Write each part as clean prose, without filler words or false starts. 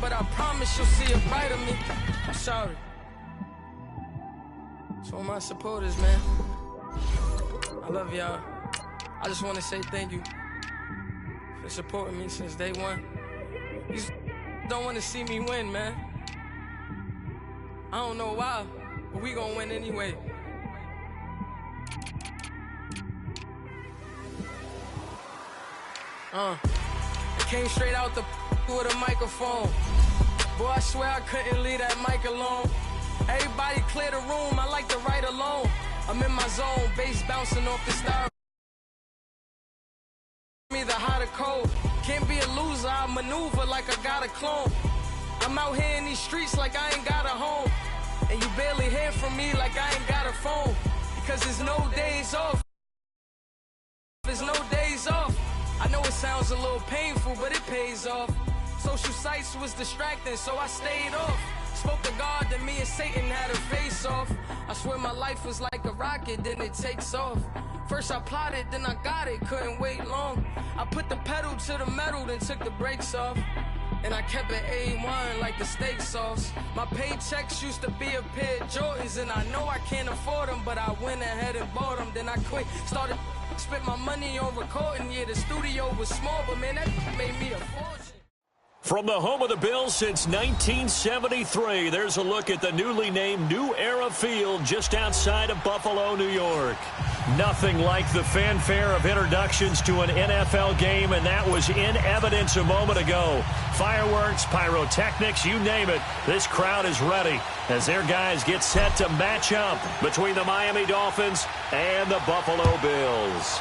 but I promise you'll see a brighter me. I'm sorry. To all my supporters, man. I love y'all. I just want to say thank you for supporting me since day one. You don't want to see me win, man. I don't know why, but we gonna win anyway. I came straight out the with a microphone. Boy, I swear I couldn't leave that mic alone. Everybody clear the room, I like to write alone. I'm in my zone, bass bouncing off the star. Either hot or cold. Can't be a loser, I maneuver like I got a clone. I'm out here in these streets like I ain't got a home. And you barely hear from me like I ain't got a phone. Because there's no days off. There's no days off. I know it sounds a little painful, but it pays off. Social sites was distracting, so I stayed off. Spoke to God that me and Satan had a face off. I swear my life was like a rocket, then it takes off. First I plotted, then I got it, couldn't wait long. I put the pedal to the metal, then took the brakes off. And I kept it A1 like the steak sauce. My paychecks used to be a pair of Jordans, and I know I can't afford them, but I went ahead and bought them. Then I quit, started spent my money on recording. Yeah, the studio was small, but man, that made me a fortune. From the home of the Bills since 1973, there's a look at the newly named New Era Field just outside of Buffalo, New York. Nothing like the fanfare of introductions to an NFL game, and that was in evidence a moment ago. Fireworks, pyrotechnics, you name it. This crowd is ready as their guys get set to match up between the Miami Dolphins and the Buffalo Bills.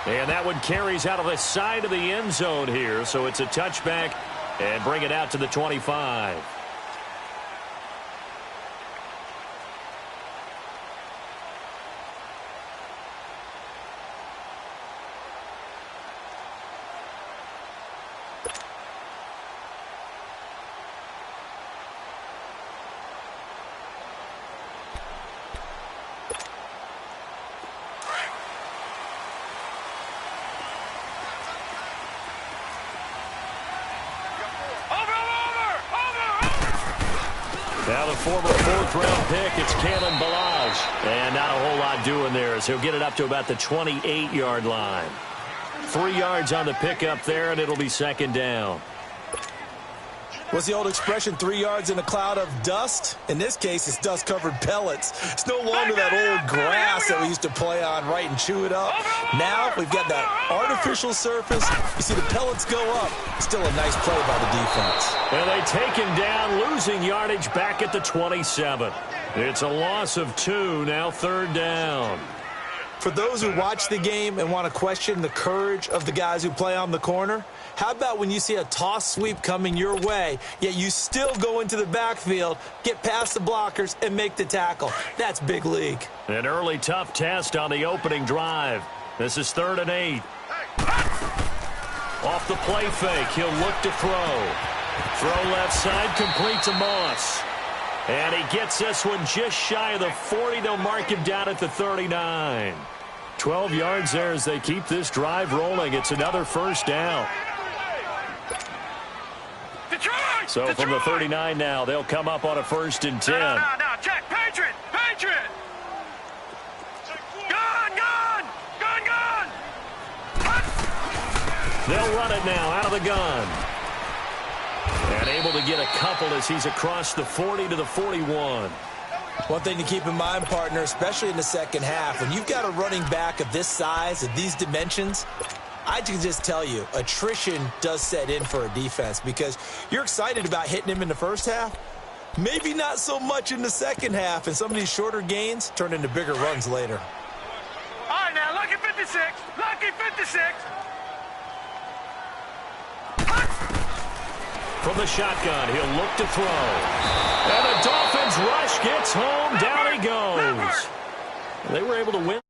And that one carries out of the side of the end zone here, so it's a touchback and bring it out to the 25. Now the former fourth-round pick, it's Kalen Ballage. And not a whole lot doing there as he'll get it up to about the 28-yard line. 3 yards on the pickup there, and it'll be second down. What's the old expression, 3 yards in a cloud of dust? In this case, it's dust-covered pellets. It's no longer that old grass that we used to play on, right, and chew it up. Now we've got that artificial surface. You see the pellets go up. Still a nice play by the defense. And they take him down, losing yardage back at the 27. It's a loss of 2, now third down. For those who watch the game and want to question the courage of the guys who play on the corner, how about when you see a toss sweep coming your way, yet you still go into the backfield, get past the blockers, and make the tackle? That's big league. An early tough test on the opening drive. This is 3rd and 8. Off the play fake, he'll look to throw. Throw left side, complete to Moss. And he gets this one just shy of the 40. They'll mark him down at the 39. 12 yards there as they keep this drive rolling. It's another first down. So from the 39 now, they'll come up on a 1st and 10. No, check. Patriot! Gun! They'll run it now out of the gun. And able to get a couple as he's across the 40 to the 41. One thing to keep in mind, partner, especially in the second half, when you've got a running back of this size, of these dimensions, I can just tell you, attrition does set in for a defense because you're excited about hitting him in the first half. Maybe not so much in the second half, and some of these shorter gains turn into bigger runs later. All right, now, lucky 56. From the shotgun, he'll look to throw. And the Dolphins rush gets home. Down he goes. They were able to win.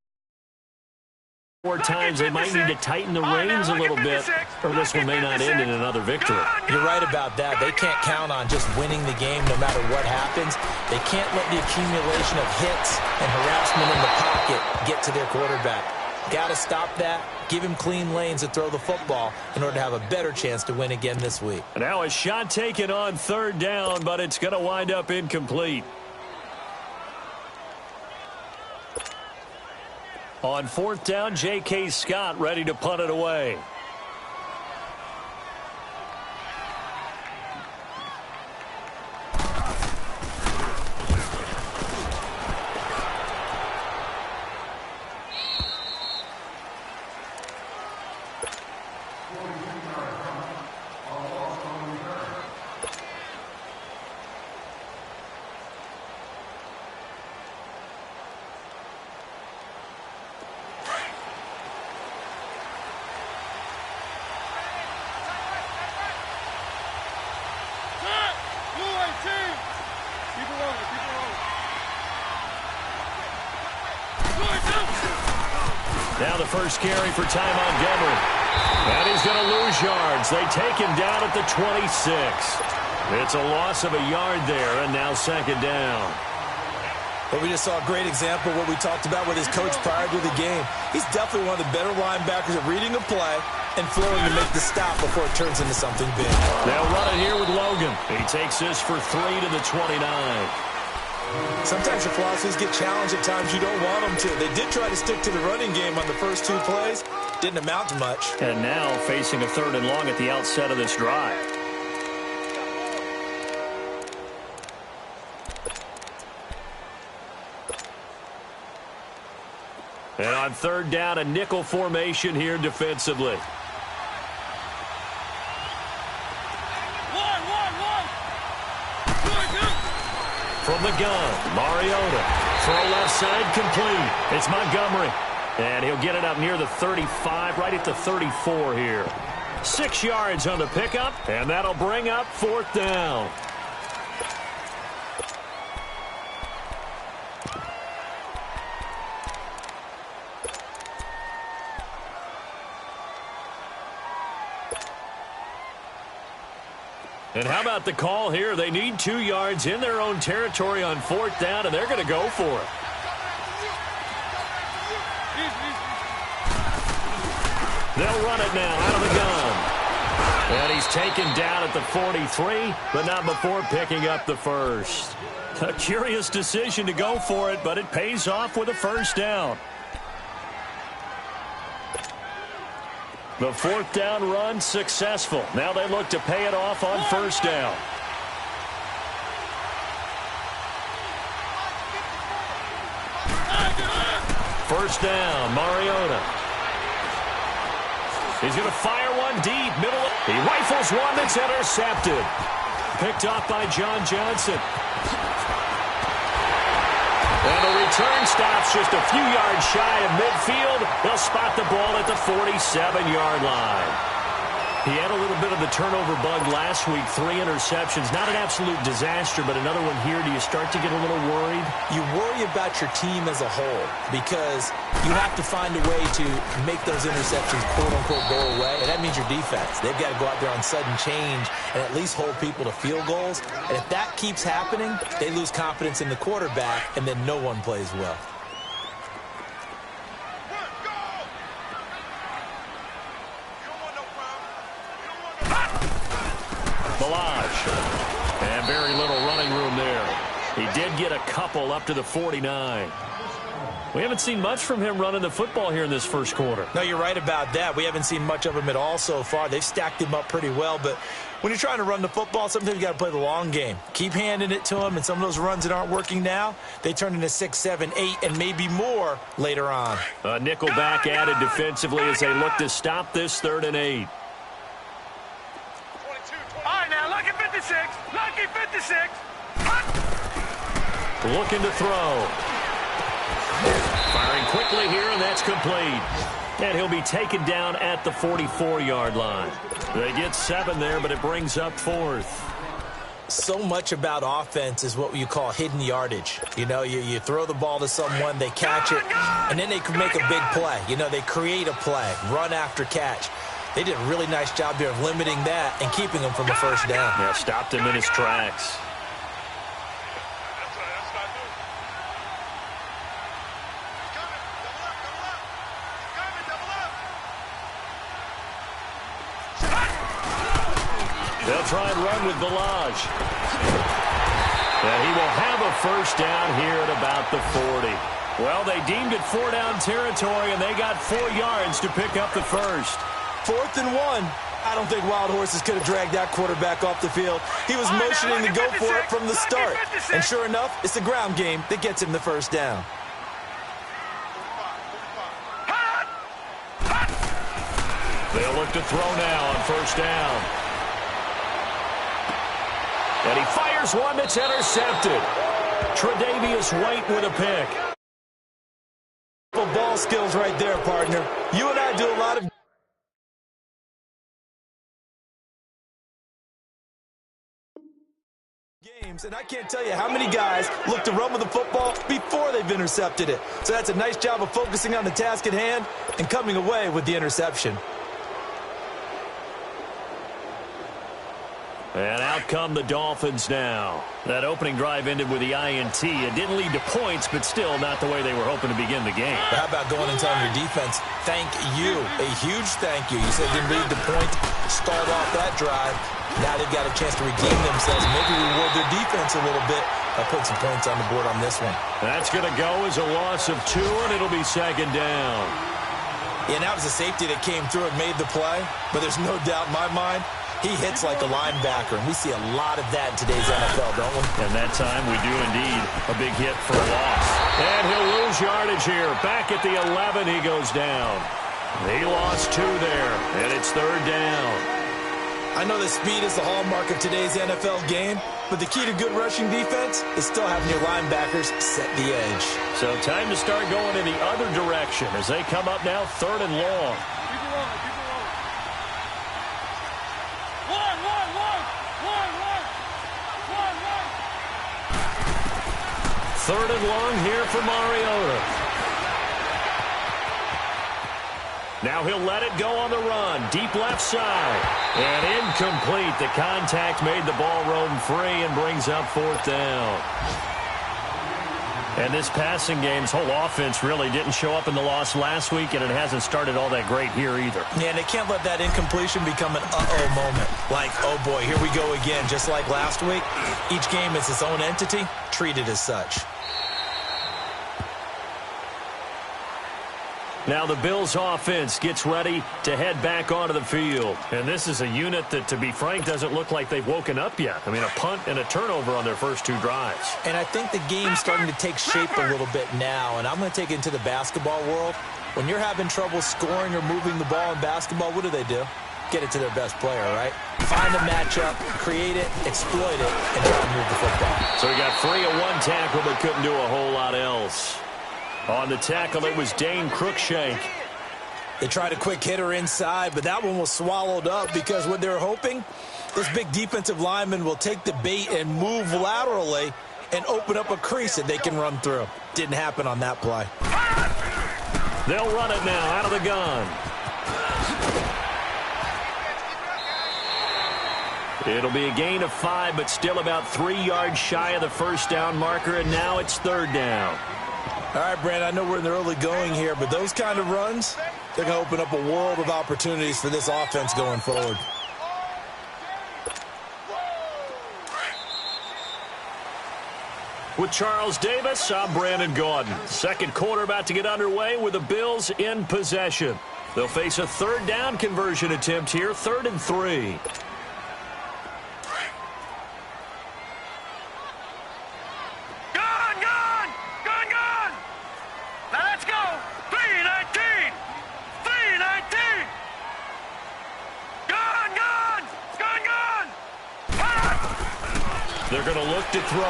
4 times. They might need to tighten the reins a little bit, or this one may not end in another victory. You're right about that. They can't count on just winning the game no matter what happens. They can't let the accumulation of hits and harassment in the pocket get to their quarterback. Got to stop that, give him clean lanes to throw the football in order to have a better chance to win again this week. And now a shot taken on third down, but it's going to wind up incomplete. On fourth down, J.K. Scott ready to punt it away. Now the first carry for Ty Montgomery. And he's going to lose yards. They take him down at the 26. It's a loss of a yard there, and now second down. But we just saw a great example of what we talked about with his coach prior to the game. He's definitely one of the better linebackers at reading a play and flowing to make the stop before it turns into something big. They'll run it here with Logan. He takes this for 3 to the 29. Sometimes your philosophies get challenged at times you don't want them to. They did try to stick to the running game on the first 2 plays. Didn't amount to much. And now facing a 3rd and long at the outset of this drive. And on 3rd down, a nickel formation here defensively. From the gun, Mariota. Throw left side complete. It's Montgomery. And he'll get it up near the 35, right at the 34 here. 6 yards on the pickup, and that'll bring up 4th down. And how about the call here? They need 2 yards in their own territory on 4th down, and they're going to go for it. They'll run it now out of the gun. And he's taken down at the 43, but not before picking up the first. A curious decision to go for it, but it pays off with a 1st down. The 4th down run successful. Now they look to pay it off on 1st down. First down, Mariota. He's going to fire one deep, middle. He rifles one that's intercepted. Picked off by John Johnson. And the return stops just a few yards shy of midfield. They'll spot the ball at the 47-yard line. He had a little bit of the turnover bug last week. 3 interceptions. Not an absolute disaster, but another one here. Do you start to get a little worried? You worry about your team as a whole because you have to find a way to make those interceptions, quote-unquote, go away. And that means your defense. They've got to go out there on sudden change and at least hold people to field goals. And if that keeps happening, they lose confidence in the quarterback, and then no one plays well. And very little running room there. He did get a couple up to the 49. We haven't seen much from him running the football here in this first quarter. No, you're right about that. We haven't seen much of him at all so far. They've stacked him up pretty well, but when you're trying to run the football, sometimes you got to play the long game. Keep handing it to him, and some of those runs that aren't working now, they turn into 6, 7, 8, and maybe more later on. A nickel back added defensively as they look to stop this 3rd and 8. All right, now, lucky 56. Lucky 56. Looking to throw. Firing quickly here, and that's complete. And he'll be taken down at the 44-yard line. They get 7 there, but it brings up 4th. So much about offense is what you call hidden yardage. You know, you throw the ball to someone, they catch it, and then they can make a big play. You know, they create a play, run after catch. They did a really nice job here of limiting that and keeping him from the 1st down. Yeah, stopped him in his tracks. They'll try and run with Village. And he will have a first down here at about the 40. Well, they deemed it 4-down territory, and they got 4 yards to pick up the first. 4th and 1. I don't think Wild Horses could have dragged that quarterback off the field. He was motioning to go for it from the start. And sure enough, it's the ground game that gets him the first down. They'll look to throw now on first down. And he fires one that's intercepted. Tre'Davious White with a pick. Ball skills right there, partner. You and I do a lot of games, and I can't tell you how many guys look to run with the football before they've intercepted it. So that's a nice job of focusing on the task at hand and coming away with the interception. And out come the Dolphins now. That opening drive ended with the INT. It didn't lead to points, but still not the way they were hoping to begin the game. But how about going and telling your defense, thank you, a huge thank you. You said didn't lead to point, start off that drive. Now they've got a chance to redeem themselves, maybe reward their defense a little bit by putting some points on the board on this one. That's going to go as a loss of 2, and it'll be second down. Yeah, that was a safety that came through and made the play, but there's no doubt in my mind, he hits like a linebacker, and we see a lot of that in today's NFL, don't we? And that time we do indeed a big hit for a loss. And he'll lose yardage here. Back at the 11, he goes down. He lost 2 there, and it's third down. I know that speed is the hallmark of today's NFL game, but the key to good rushing defense is still having your linebackers set the edge. So time to start going in the other direction as they come up now third and long. Third and long here for Mariota. Now he'll let it go on the run. Deep left side. And incomplete. The contact made the ball roam free and brings up fourth down. And this passing game's whole offense really didn't show up in the loss last week, and it hasn't started all that great here either. Yeah, and they can't let that incompletion become an uh-oh moment. Like, oh boy, here we go again. Just like last week, each game is its own entity, treated as such. Now the Bills offense gets ready to head back onto the field. And this is a unit that, to be frank, doesn't look like they've woken up yet. I mean, a punt and a turnover on their first 2 drives. And I think the game's starting to take shape a little bit now. And I'm going to take it into the basketball world. When you're having trouble scoring or moving the ball in basketball, what do? Get it to their best player, right? Find a matchup, create it, exploit it, and try to move the football. So he got free of 1 tackle but couldn't do a whole lot else. On the tackle, it was Dane Cruikshank. They tried a quick hitter inside, but that one was swallowed up because what they're hoping, this big defensive lineman will take the bait and move laterally and open up a crease that they can run through. Didn't happen on that play. They'll run it now out of the gun. It'll be a gain of 5, but still about 3 yards shy of the first down marker, and now it's third down. All right, Brand, I know we're in the early going here, but those kind of runs, they're going to open up a world of opportunities for this offense going forward. With Charles Davis, I'm Brandon Gaudin. Second quarter about to get underway with the Bills in possession. They'll face a third down conversion attempt here, 3rd and 3. They're going to look to throw.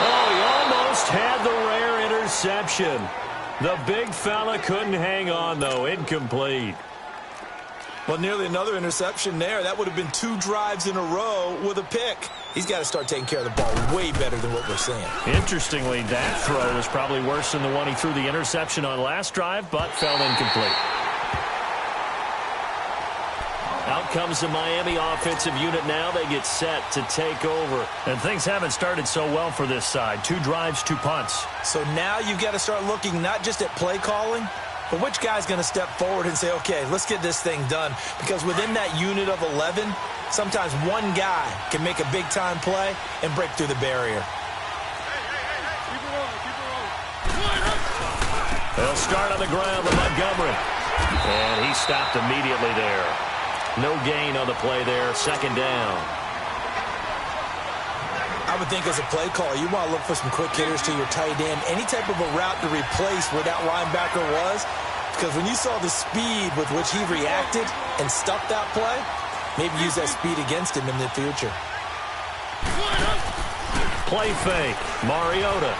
Oh, he almost had the rare interception. The big fella couldn't hang on, though. Incomplete. Well, nearly another interception there. That would have been 2 drives in a row with a pick. He's got to start taking care of the ball way better than what we're seeing. Interestingly, that throw was probably worse than the one he threw the interception on last drive, but fell incomplete. Out comes the Miami offensive unit now. They get set to take over. And things haven't started so well for this side. 2 drives, 2 punts. So now you've got to start looking not just at play calling, But which guy's going to step forward and say, okay, let's get this thing done? Because within that unit of 11, sometimes one guy can make a big-time play and break through the barrier. They'll start on the ground with Montgomery. And he stopped immediately there. No gain on the play there. Second down. I would think as a play caller, you want to look for some quick hitters to your tight end. Any type of a route to replace where that linebacker was. Because when you saw the speed with which he reacted and stuffed that play, maybe use that speed against him in the future. Play fake. Mariota.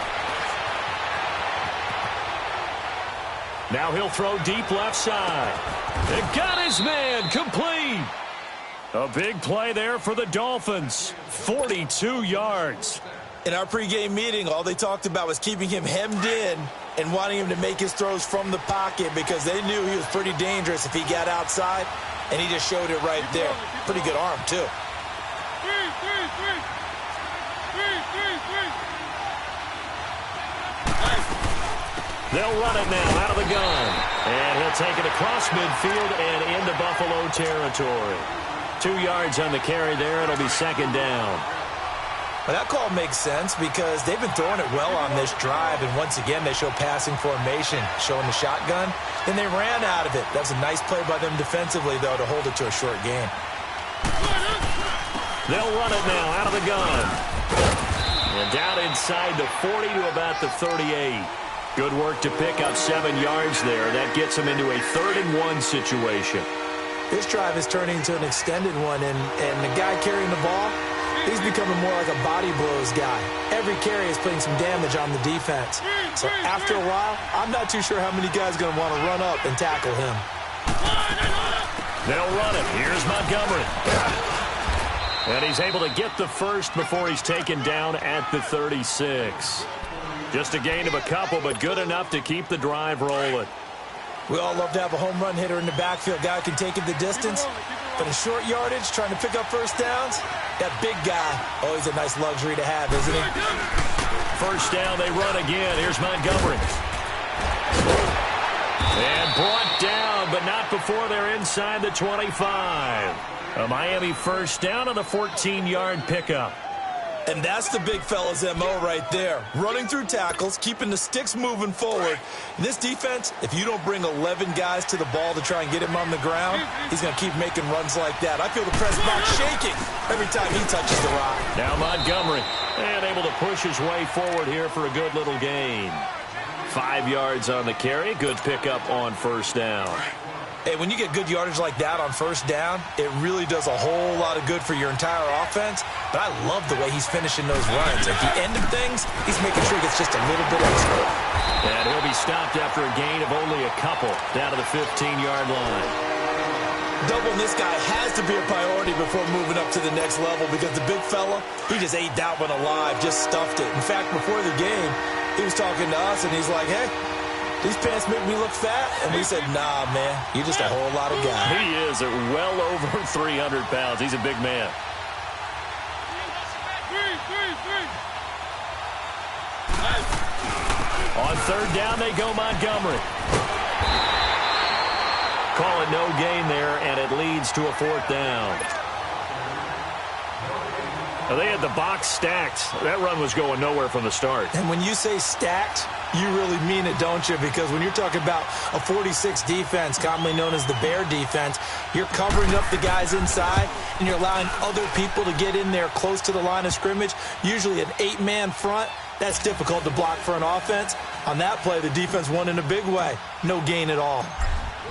Now he'll throw deep left side. It got his man complete. A big play there for the Dolphins. 42 yards. In our pregame meeting, all they talked about was keeping him hemmed in and wanting him to make his throws from the pocket because they knew he was pretty dangerous if he got outside, and he just showed it right there. Pretty good arm, too. They'll run it now out of the gun. And he'll take it across midfield and into Buffalo territory. 2 yards on the carry there. It'll be second down. Well, that call makes sense because they've been throwing it well on this drive, and once again they show passing formation, showing the shotgun. Then they ran out of it. That was a nice play by them defensively, though, to hold it to a short gain. They'll run it now out of the gun. And down inside the 40 to about the 38. Good work to pick up 7 yards there. That gets them into a 3rd-and-1 situation. This drive is turning into an extended one, and the guy carrying the ball, he's becoming more like a body blows guy. Every carry is putting some damage on the defense. So after a while, I'm not too sure how many guys are going to want to run up and tackle him. They'll run it. Here's Montgomery. And he's able to get the first before he's taken down at the 36. Just a gain of a couple, but good enough to keep the drive rolling. We all love to have a home run hitter in the backfield. Guy can take it the distance. But in short yardage, trying to pick up first downs, that big guy, always a nice luxury to have, isn't he? First down, they run again. Here's Montgomery. And brought down, but not before they're inside the 25. A Miami first down on the 14-yard pickup. And that's the big fella's M.O. right there. Running through tackles, keeping the sticks moving forward. In this defense, if you don't bring 11 guys to the ball to try and get him on the ground, he's going to keep making runs like that. I feel the press box shaking every time he touches the rock. Now Montgomery, and able to push his way forward here for a good little gain. 5 yards on the carry. Good pickup on first down. Hey, when you get good yardage like that on first down, it really does a whole lot of good for your entire offense. But I love the way he's finishing those runs. At the end of things, he's making sure he gets just a little bit extra. And he'll be stopped after a gain of only a couple down to the 15-yard line. Doubling this guy has to be a priority before moving up to the next level because the big fella, he just ate that one alive, just stuffed it. In fact, before the game, he was talking to us, and he's like, hey, these pants make me look fat. And we said, nah, man, you're just a whole lot of guy. He is at well over 300 pounds. He's a big man. On third down, they go Montgomery. Call it no gain there, and it leads to a fourth down. Now, they had the box stacked. That run was going nowhere from the start. And when you say stacked, you really mean it, don't you? Because when you're talking about a 46 defense, commonly known as the Bear defense, you're covering up the guys inside, and you're allowing other people to get in there close to the line of scrimmage, usually an 8-man front. That's difficult to block for an offense. On that play, the defense won in a big way. No gain at all.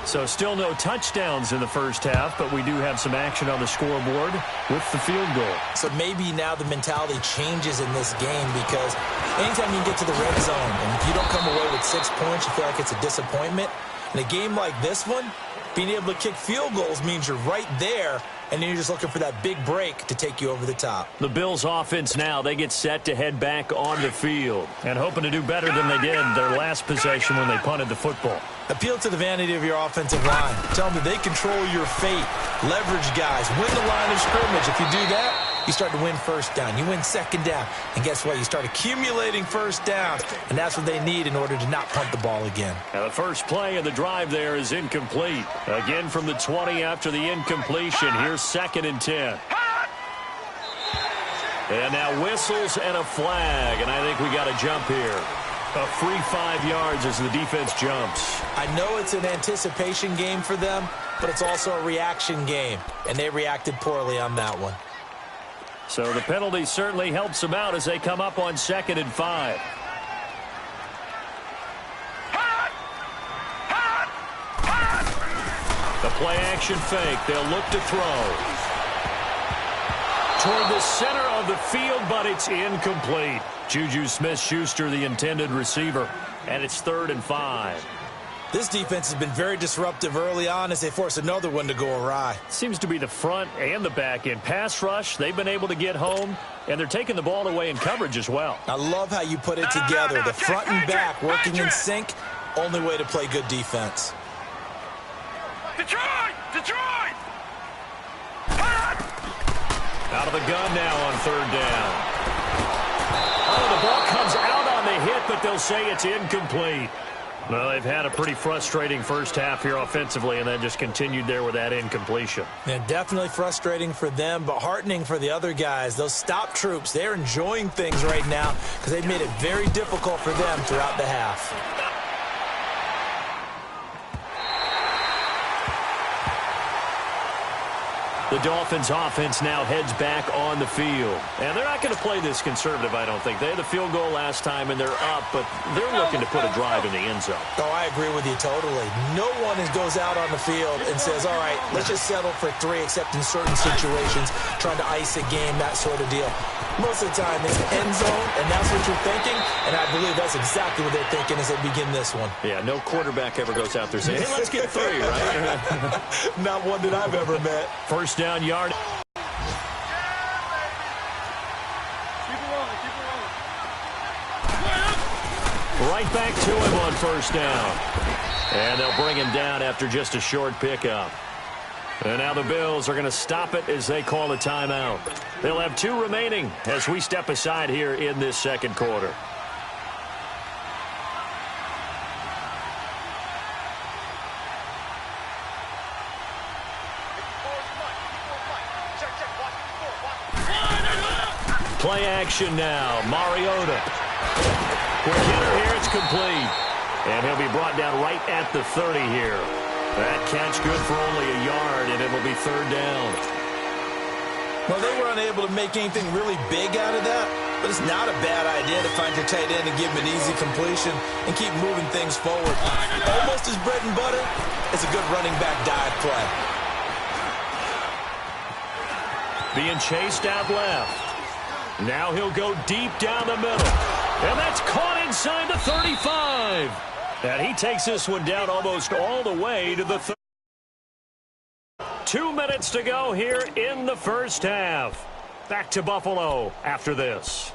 So still no touchdowns in the first half, but we do have some action on the scoreboard with the field goal. So maybe now the mentality changes in this game because anytime you get to the red zone and if you don't come away with 6 points, you feel like it's a disappointment. In a game like this one, being able to kick field goals means you're right there, and then you're just looking for that big break to take you over the top. The Bills offense now, they get set to head back on the field and hoping to do better than they did their last possession when they punted the football. Appeal to the vanity of your offensive line. Tell them that they control your fate. Leverage guys. Win the line of scrimmage. If you do that, you start to win first down. You win second down. And guess what? You start accumulating first downs. And that's what they need in order to not punt the ball again. Now the first play of the drive there is incomplete. Again from the 20 after the incompletion. Here's 2nd and 10. And now whistles and a flag. And I think we got a jump here. A free 5 yards as the defense jumps. I know it's an anticipation game for them, but it's also a reaction game. And they reacted poorly on that one. So the penalty certainly helps them out as they come up on 2nd and 5. The play action fake. They'll look to throw. Toward the center of the field, but it's incomplete. Juju Smith-Schuster, the intended receiver, and it's 3rd and 5. This defense has been very disruptive early on as they force another one to go awry. Seems to be the front and the back end. Pass rush, they've been able to get home, and they're taking the ball away in coverage as well. I love how you put it together. The front and back working in sync, only way to play good defense. Detroit! Detroit! Out of the gun now on 3rd down. Oh, the ball comes out on the hit, but they'll say it's incomplete. Well, they've had a pretty frustrating first half here offensively, and then just continued there with that incompletion. Yeah, definitely frustrating for them, but heartening for the other guys. Those stop troops, they're enjoying things right now because they've made it very difficult for them throughout the half. The Dolphins offense now heads back on the field. And they're not going to play this conservative, I don't think. They had the field goal last time, and they're up, but they're looking to put a drive in the end zone. Oh, I agree with you totally. No one goes out on the field and says, all right, let's just settle for 3, except in certain situations, trying to ice a game, that sort of deal. Most of the time, it's end zone, and that's what you're thinking, and I believe that's exactly what they're thinking as they begin this one. Yeah, no quarterback ever goes out there saying, hey, let's get 3, right? Not one that I've ever met. First down yard. Right back to him on first down. And they'll bring him down after just a short pickup. And now the Bills are going to stop it as they call a timeout. They'll have 2 remaining as we step aside here in this second quarter. Play action now. Mariota. Quick hitter here. It's complete. And he'll be brought down right at the 30 here. That catch good for only a yard, and it'll be 3rd down. Well, they were unable to make anything really big out of that, but it's not a bad idea to find your tight end and give him an easy completion and keep moving things forward. Almost as bread and butter as a good running back dive play. Being chased out left. Now he'll go deep down the middle. And that's caught inside the 35. And he takes this one down almost all the way to the 30. 2 minutes to go here in the first half. Back to Buffalo after this.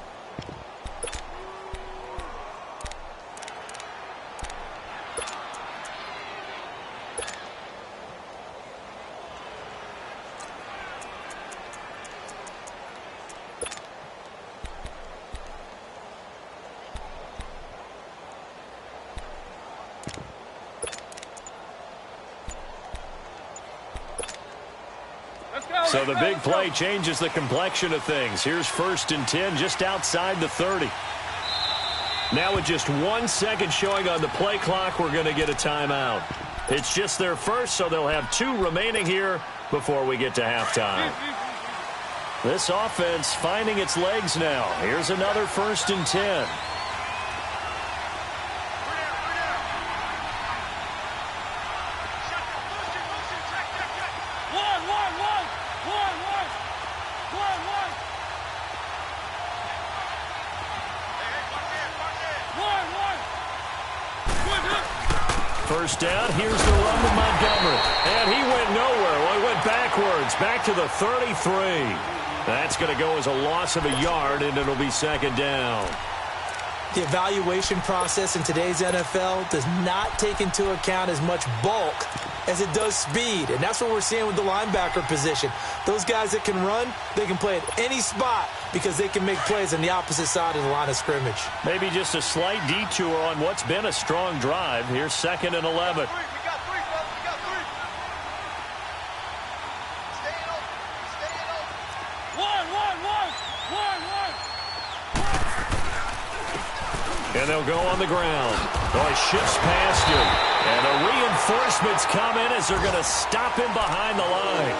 So the big play changes the complexion of things. Here's 1st and 10 just outside the 30. Now with just 1 second showing on the play clock, we're going to get a timeout. It's just their first, so they'll have 2 remaining here before we get to halftime. This offense finding its legs now. Here's another 1st and 10. First down, here's the run with Montgomery. And he went nowhere. Well, he went backwards, back to the 33. That's going to go as a loss of a yard, and it'll be 2nd down. The evaluation process in today's NFL does not take into account as much bulk as it does speed, and that's what we're seeing with the linebacker position. Those guys that can run, they can play at any spot because they can make plays on the opposite side of the line of scrimmage. Maybe just a slight detour on what's been a strong drive. Here's 2nd and 11. And they'll go on the ground. Oh, he shifts past him. And the reinforcements come in as they're going to stop him behind the line.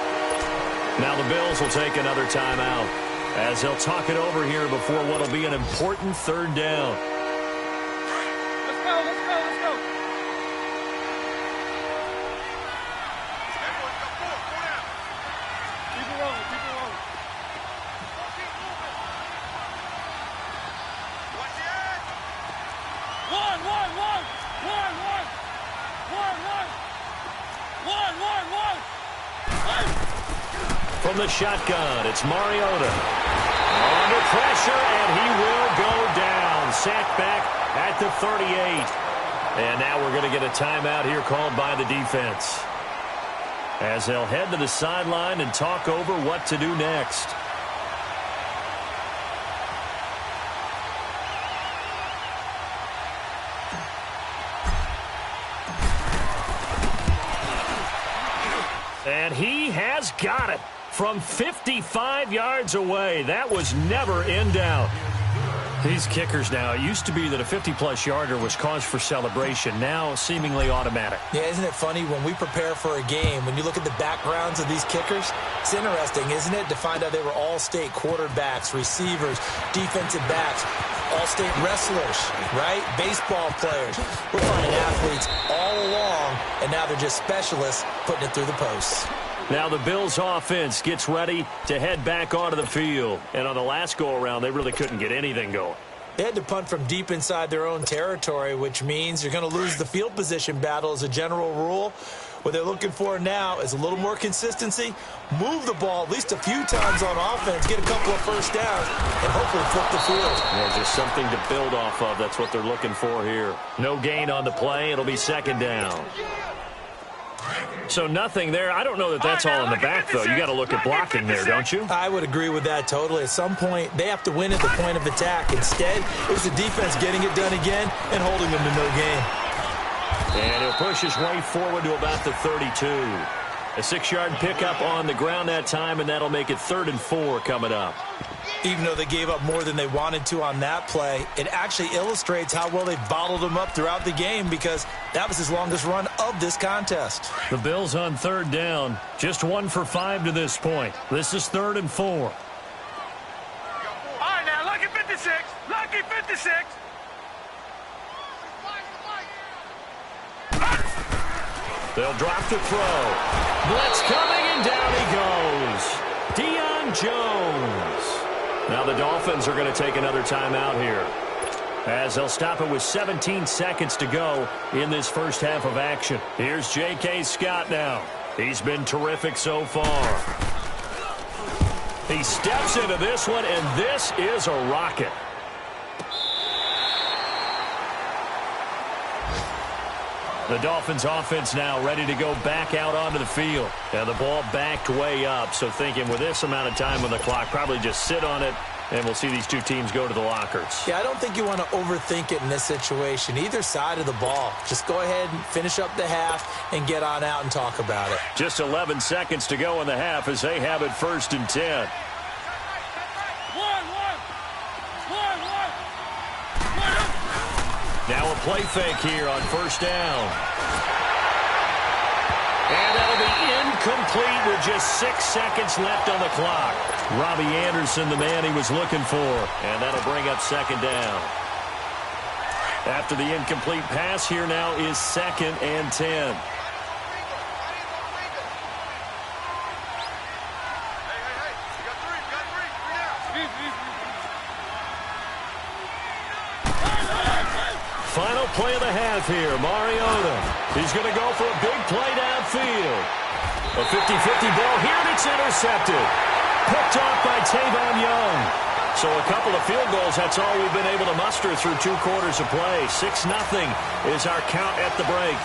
Now the Bills will take another timeout as they'll talk it over here before what will be an important 3rd down. Let's go, let's go, let's go. Keep it rolling, keep it rolling. From the shotgun, it's Mariota. Under pressure, and he will go down. Sacked back at the 38. And now we're going to get a timeout here called by the defense, as they'll head to the sideline and talk over what to do next. And he has got it from 55 yards away. That was never in doubt. These kickers now, it used to be that a 50-plus yarder was cause for celebration. Now seemingly automatic. Yeah, isn't it funny when we prepare for a game, when you look at the backgrounds of these kickers, it's interesting, isn't it, to find out they were all-state quarterbacks, receivers, defensive backs, all-state wrestlers, right? Baseball players. We're finding athletes all along, and now they're just specialists putting it through the posts. Now the Bills offense gets ready to head back onto the field. And on the last go-around, they really couldn't get anything going. They had to punt from deep inside their own territory, which means you're going to lose the field position battle as a general rule. What they're looking for now is a little more consistency, move the ball at least a few times on offense, get a couple of first downs, and hopefully flip the field. Yeah, just something to build off of. That's what they're looking for here. No gain on the play. It'll be 2nd down. So nothing there. I don't know that that's all in the back, though. You got to look at blocking there, don't you? I would agree with that totally. At some point, they have to win at the point of attack. Instead, it was the defense getting it done again and holding them to no gain. And he'll push his way forward to about the 32. A 6-yard pickup on the ground that time, and that'll make it 3rd and 4 coming up. Even though they gave up more than they wanted to on that play, it actually illustrates how well they bottled him up throughout the game, because that was his longest run of this contest. The Bills on 3rd down, just 1 for 5 to this point. This is 3rd and 4. All right, now, lucky 56. Lucky 56. They'll drop the throw. Blitz coming, and down he goes. Deion Jones. Now the Dolphins are going to take another timeout here, as they'll stop it with 17 seconds to go in this first half of action. Here's J.K. Scott now. He's been terrific so far. He steps into this one, and this is a rocket. The Dolphins offense now ready to go back out onto the field. Now the ball backed way up, so thinking with this amount of time on the clock, probably just sit on it, and we'll see these two teams go to the lockers. Yeah, I don't think you want to overthink it in this situation. Either side of the ball. Just go ahead and finish up the half and get on out and talk about it. Just 11 seconds to go in the half as they have it 1st and 10. Now a play fake here on 1st down. And that'll be incomplete with just 6 seconds left on the clock. Robbie Anderson, the man he was looking for. And that'll bring up 2nd down. After the incomplete pass, here now is 2nd and 10. Final play of the half here, Mariota. He's going to go for a big play downfield. A 50-50 ball here, and it's intercepted. Picked off by Tavon Young. So a couple of field goals, that's all we've been able to muster through 2 quarters of play. 6-0 is our count at the break.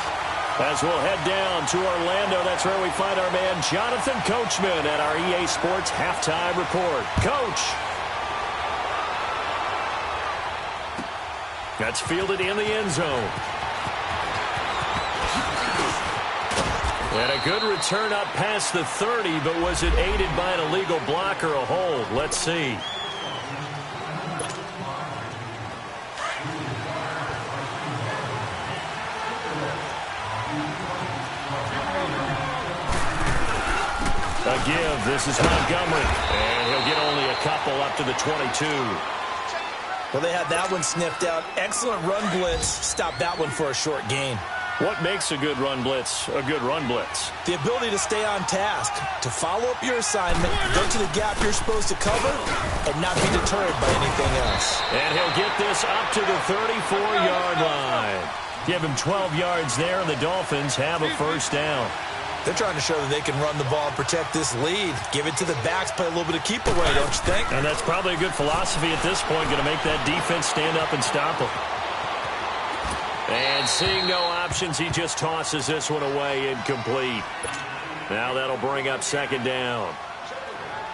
As we'll head down to Orlando, that's where we find our man Jonathan Coachman at our EA Sports Halftime Report. Coach. That's fielded in the end zone. And a good return up past the 30, but was it aided by an illegal block or a hold? Let's see. A give. This is Montgomery. And he'll get only a couple up to the 22. Well, they had that one sniffed out. Excellent run blitz. Stop that one for a short gain. What makes a good run blitz a good run blitz? The ability to stay on task, to follow up your assignment, go to the gap you're supposed to cover, and not be deterred by anything else. And he'll get this up to the 34-yard line. Give him 12 yards there, and the Dolphins have a first down. They're trying to show that they can run the ball and protect this lead. Give it to the backs, play a little bit of keep away, don't you think? And that's probably a good philosophy at this point, going to make that defense stand up and stop them. And seeing no options, he just tosses this one away incomplete. Now that'll bring up second down.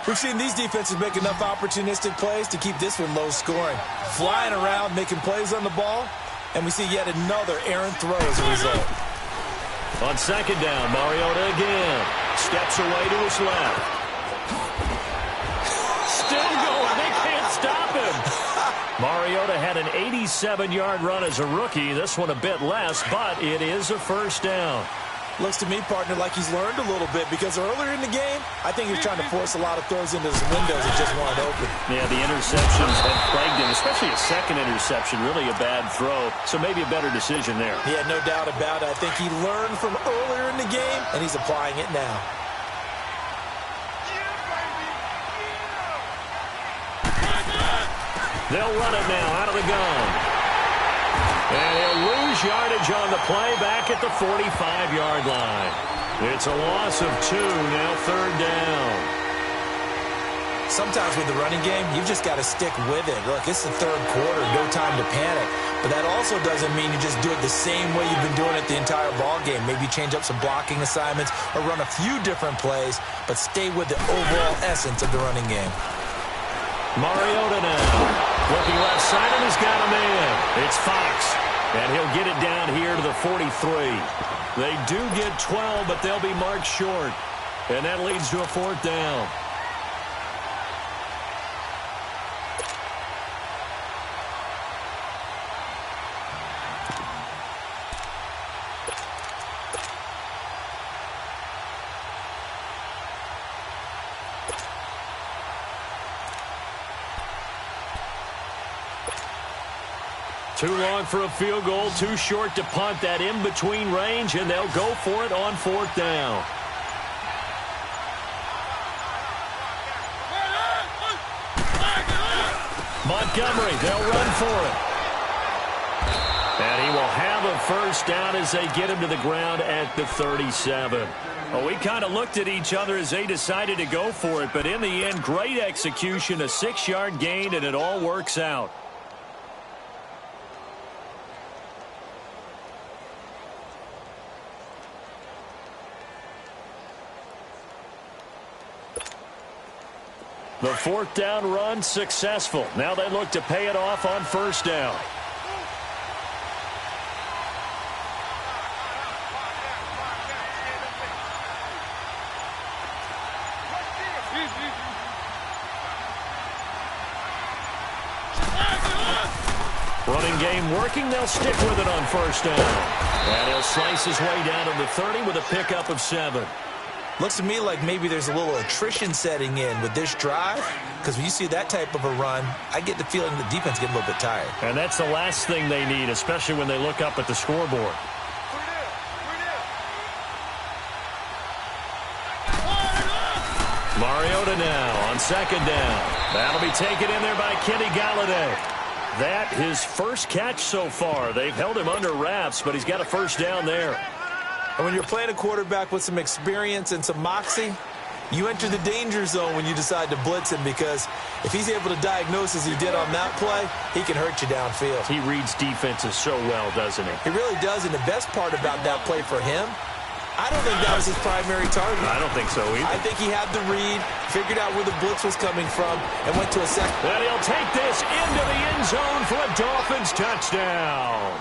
We've seen these defenses make enough opportunistic plays to keep this one low scoring. Flying around, making plays on the ball, and we see yet another errant throw as a result. On second down, Mariota again. Steps away to his left. Still going. They can't stop him. Mariota had an 87-yard run as a rookie. This one a bit less, but it is a first down. Looks to me, partner, like he's learned a little bit because earlier in the game, I think he was trying to force a lot of throws into his windows that just weren't open. Yeah, the interceptions have plagued him, especially a second interception, really a bad throw. So maybe a better decision there. Yeah, no doubt about it. I think he learned from earlier in the game, and he's applying it now. They'll run it now out of the gun. And he'll lose yardage on the play back at the 45-yard line. It's a loss of 2, now third down. Sometimes with the running game, you've just got to stick with it. Look, it's the third quarter, no time to panic. But that also doesn't mean you just do it the same way you've been doing it the entire ball game. Maybe change up some blocking assignments or run a few different plays, but stay with the overall essence of the running game. Mariota now. Looking left side, and he's got a man. It's Fox, and he'll get it down here to the 43. They do get 12, but they'll be marked short, and that leads to a fourth down. Too long for a field goal, too short to punt. That in-between range, and they'll go for it on fourth down. Montgomery, they'll run for it. And he will have a first down as they get him to the ground at the 37. Well, we kind of looked at each other as they decided to go for it, but in the end, great execution, a 6-yard gain, and it all works out. The fourth down run successful. Now they look to pay it off on first down. Running game working. They'll stick with it on first down. And he'll slice his way down to the 30 with a pickup of 7. Looks to me like maybe there's a little attrition setting in with this drive, because when you see that type of a run, I get the feeling the defense gets a little bit tired. And that's the last thing they need, especially when they look up at the scoreboard. Mariota now on second down. That'll be taken in there by Kenny Galladay. That his first catch so far. They've held him under wraps, but he's got a first down there. And when you're playing a quarterback with some experience and some moxie, You enter the danger zone when you decide to blitz him, because if he's able to diagnose as he did on that play, he can hurt you downfield. He reads defenses so well, doesn't he? He really does, and the best part about that play for him, I don't think that was his primary target. I don't think so either. I think he had the read, figured out where the blitz was coming from, and went to a second. And he'll take this into the end zone for a Dolphins touchdown.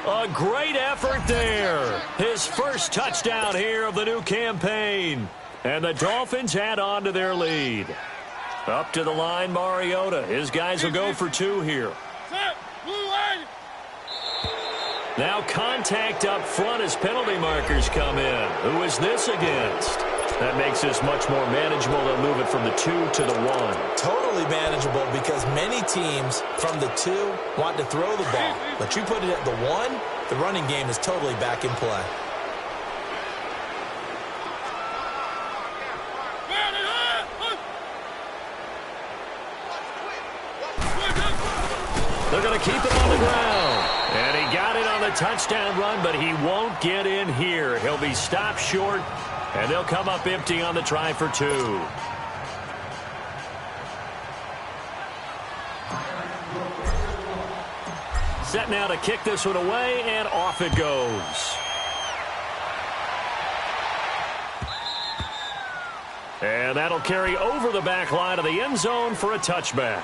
A great effort there. His first touchdown here of the new campaign. And the Dolphins add on to their lead. Up to the line, Mariota. His guys will go for 2 here. Now contact up front as penalty markers come in. Who is this against? That makes this much more manageable. They'll move it from the 2 to the 1. Totally manageable, because many teams from the 2 want to throw the ball. But you put it at the 1, the running game is totally back in play. They're going to keep it on the ground. And he got it on the touchdown run, but he won't get in here. He'll be stopped short, and they'll come up empty on the try for 2. Set now to kick this one away, and off it goes. And that'll carry over the back line of the end zone for a touchback.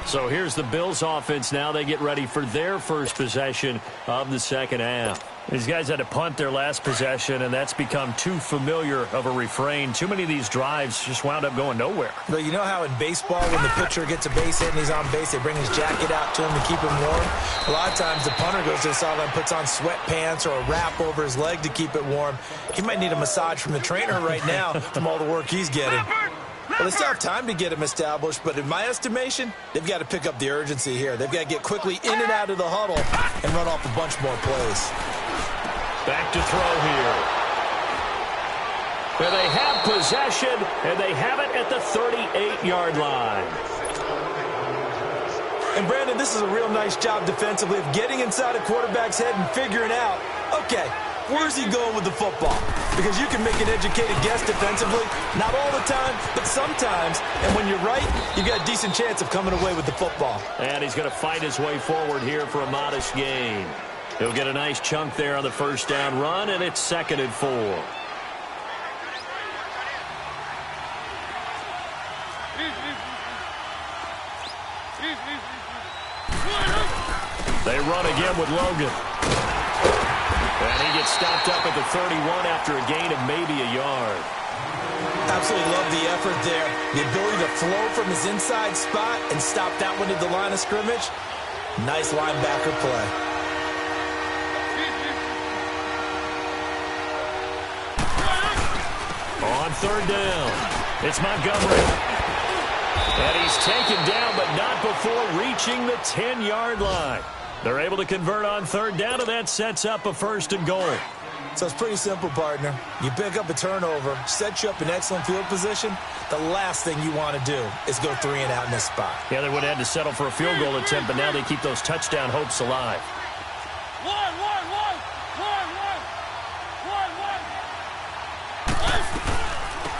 So here's the Bills offense now. They get ready for their first possession of the second half. These guys had to punt their last possession, and that's become too familiar of a refrain. Too many of these drives just wound up going nowhere. But you know how in baseball, when the pitcher gets a base hit and he's on base, they bring his jacket out to him to keep him warm? A lot of times the punter goes to the sideline, puts on sweatpants or a wrap over his leg to keep it warm. He might need a massage from the trainer right now from all the work he's getting. Well, they still have time to get him established, but in my estimation, they've got to pick up the urgency here. They've got to get quickly in and out of the huddle and run off a bunch more plays. Back to throw here. Where they have possession, and they have it at the 38-yard line. And, Brandon, this is a real nice job defensively of getting inside a quarterback's head and figuring out, okay, where's he going with the football? Because you can make an educated guess defensively, not all the time, but sometimes. And when you're right, you've got a decent chance of coming away with the football. And he's going to fight his way forward here for a modest gain. He'll get a nice chunk there on the first down run, and it's 2nd and 4. They run again with Logan. And he gets stopped up at the 31 after a gain of maybe a yard. Absolutely love the effort there. The ability to flow from his inside spot and stop that one at the line of scrimmage. Nice linebacker play. On 3rd down, it's Montgomery. And he's taken down, but not before reaching the 10-yard line. They're able to convert on 3rd down, and that sets up a 1st and goal. So it's pretty simple, partner. You pick up a turnover, set you up in excellent field position. The last thing you want to do is go 3 and out in this spot. Yeah, they would have had to settle for a field goal attempt, but now they keep those touchdown hopes alive.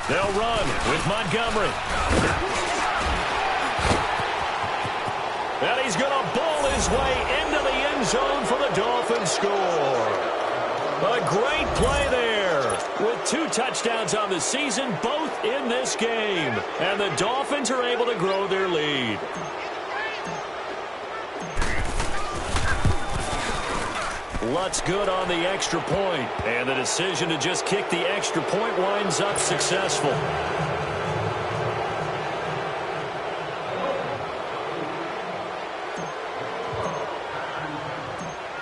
They'll run with Montgomery. And he's going to bowl his way into the end zone for the Dolphins score. A great play there with 2 touchdowns on the season, both in this game. And the Dolphins are able to grow their lead. Lutz good on the extra point, and the decision to just kick the extra point winds up successful.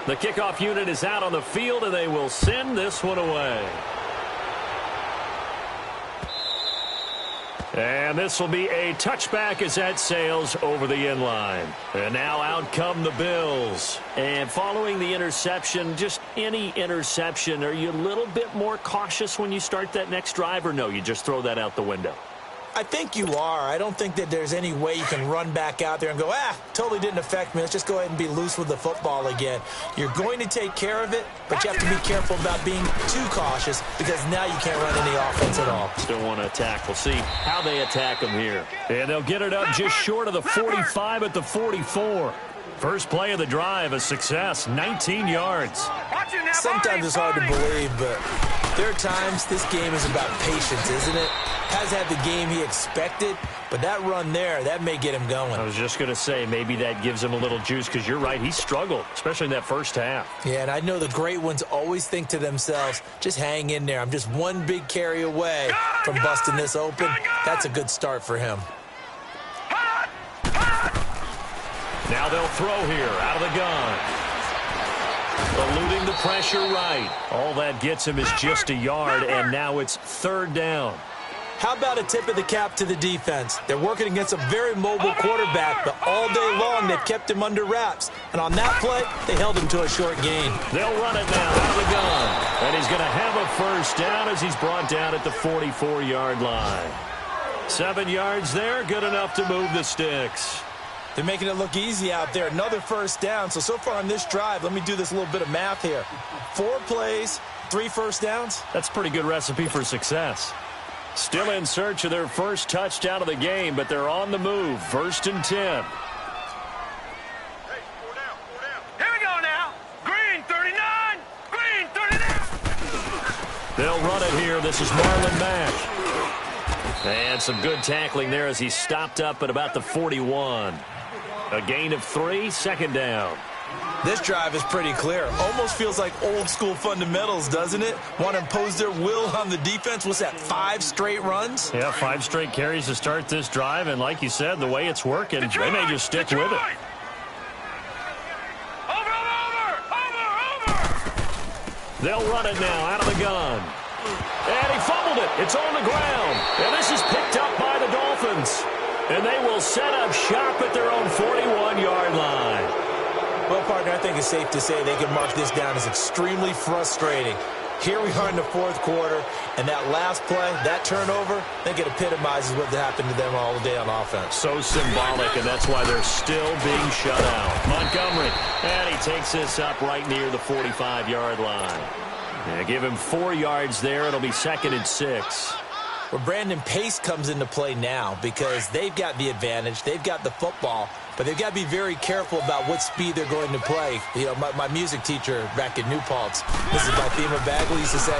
The kickoff unit is out on the field, and they will send this one away. And this will be a touchback as that sails over the end line. And now out come the Bills. And following the interception, just any interception, are you a little bit more cautious when you start that next drive, or no, you just throw that out the window? I think you are. I don't think that there's any way you can run back out there and go, totally didn't affect me. Let's just go ahead and be loose with the football again. You're going to take care of it, but you have to be careful about being too cautious because now you can't run any offense at all. Still want to attack. We'll see how they attack them here. And they'll get it up just short of the 45 at the 44. First play of the drive, a success, 19 yards. Sometimes it's hard to believe, but there are times this game is about patience, isn't it? Has had the game he expected, but that run there, that may get him going. I was just going to say, maybe that gives him a little juice because you're right, he struggled, especially in that first half. Yeah, and I know the great ones always think to themselves, just hang in there. I'm just one big carry away from busting this open. That's a good start for him. Now they'll throw here out of the gun. Eluding the pressure right. All that gets him is just a yard, and now it's third down. How about a tip of the cap to the defense? They're working against a very mobile quarterback, but all day long they've kept him under wraps. And on that play, they held him to a short gain. They'll run it now out of the gun. And he's going to have a first down as he's brought down at the 44-yard line. 7 yards there, good enough to move the sticks. They're making it look easy out there. Another first down. So far on this drive, let me do this little bit of math here. 4 plays, 3 first downs. That's a pretty good recipe for success. Still in search of their first touchdown of the game, but they're on the move. 1st and 10. Hey, 4 down. Here we go now. Green 39. Green 39. They'll run it here. This is Marlon Mack. And some good tackling there as he stopped up at about the 41. A gain of 3, 2nd down. This drive is pretty clear. Almost feels like old school fundamentals, doesn't it? Want to impose their will on the defense. What's that, 5 straight runs? Yeah, 5 straight carries to start this drive. And like you said, the way it's working, they may just stick with it. Over. They'll run it now out of the gun. And he fumbled it. It's on the ground. And this is picked up by the Dolphins. And they will set up shop at their own 41-yard line. Well, partner, I think it's safe to say they can mark this down as extremely frustrating. Here we are in the 4th quarter, and that last play, that turnover, I think it epitomizes what happened to them all day on offense. So symbolic, and that's why they're still being shut out. Montgomery, and he takes this up right near the 45-yard line. Yeah, give him 4 yards there. It'll be 2nd and 6. Well, Brandon, pace comes into play now because they've got the advantage. They've got the football, but they've got to be very careful about what speed they're going to play. You know, my music teacher back in New Paltz, Mrs. Bathema Bagley, used to say,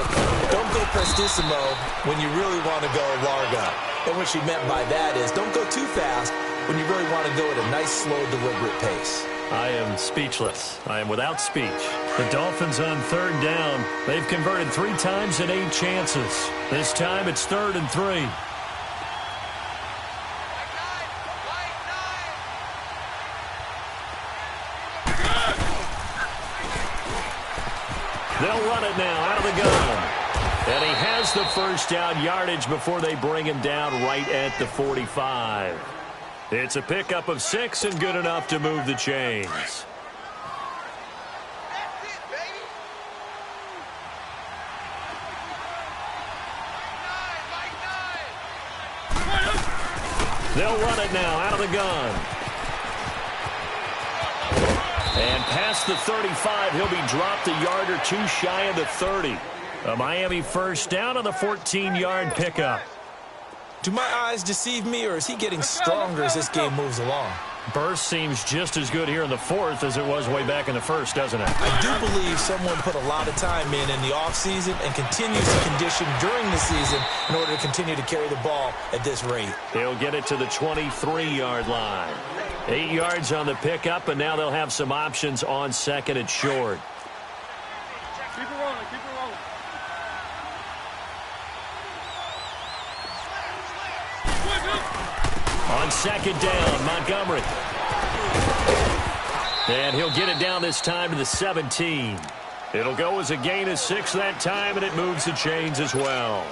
don't go prestissimo when you really want to go largo. And what she meant by that is don't go too fast when you really want to go at a nice, slow, deliberate pace. I am speechless. I am without speech. The Dolphins on 3rd down. They've converted 3 times in 8 chances. This time it's 3rd and 3. They'll run it now out of the gun. And he has the first down yardage before they bring him down right at the 45. It's a pickup of 6 and good enough to move the chains. They'll run it now out of the gun. And past the 35, he'll be dropped a yard or 2 shy of the 30. A Miami first down on the 14-yard pickup. Do my eyes deceive me, or is he getting stronger as this game moves along? Burst seems just as good here in the 4th as it was way back in the 1st, doesn't it? I do believe someone put a lot of time in the offseason and continues to condition during the season in order to continue to carry the ball at this rate. He'll get it to the 23-yard line. 8 yards on the pickup, and now they'll have some options on 2nd and short. Keep it rolling. On 2nd down, Montgomery. And he'll get it down this time to the 17. It'll go as a gain of 6 that time, and it moves the chains as well.